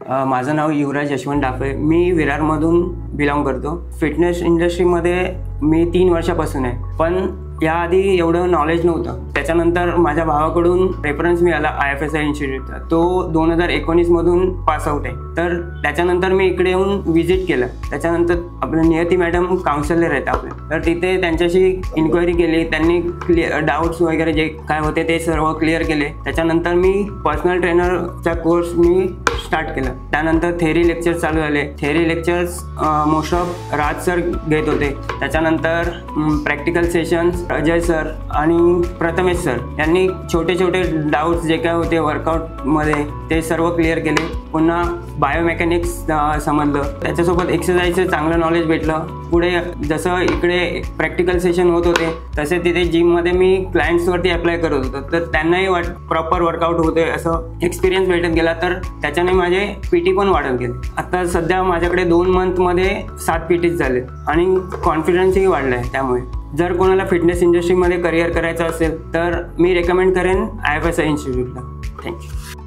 माझं नाव युवराज यशवंत डाफे. मी विरारमधून बिलॉंग करतो. फिटनेस इंडस्ट्रीमध्ये मी 3 वर्षापासून आहे, पण याआधी एवढं नॉलेज नव्हतं. त्याच्यानंतर माझ्या भावाकडून रेफरन्स मिळाला IFSI इन्स्टिट्यूटचा. तो 2019मधून पास आउट आहे. तर त्याच्यानंतर मी इकडे येऊन व्हिजिट केलं. त्याच्यानंतर आपलं नियती मॅडम काउन्सिलर आहेत आपले, तर तिथे त्यांच्याशी इन्क्वायरी केली. त्यांनी डाऊट्स वगैरे जे काय होते ते सर्व क्लिअर केले. त्याच्यानंतर मी पर्सनल ट्रेनरचा कोर्स मी स्टार्ट केलं. त्यानंतर थेअरी लेक्चर चालू झाले. Theory lectures most of Raj sir घेत होते. त्याच्यानंतर प्रॅक्टिकल सेशन्स अजय सर आणि प्रथमेश सर यांनी छोटे छोटे डाऊट्स जे काय होते वर्कआउटमध्ये ते सर्व क्लिअर केले. पुन्हा बायोमेकॅनिक्स समजलं. त्याच्यासोबत एक्सरसाइजचं चांगलं नॉलेज भेटलं. पुढे जसं इकडे प्रॅक्टिकल सेशन होत होते तसे तिथे जिममध्ये मी क्लायंट्सवरती अप्लाय करत होतो, तर त्यांनाही प्रॉपर वर्कआउट होते असं एक्सपिरियन्स भेटत गेला. तर त्याच्याने माझे PT पण वाढत गेले. आता सध्या माझ्याकडे 2 मंथमध्ये 7 PTs झाले आणि कॉन्फिडन्सही वाढला आहे. त्यामुळे जर कोणाला फिटनेस इंडस्ट्रीमध्ये करिअर करायचं असेल तर मी रेकमेंड करेन IFSI इन्स्टिट्यूटला. थँक्यू.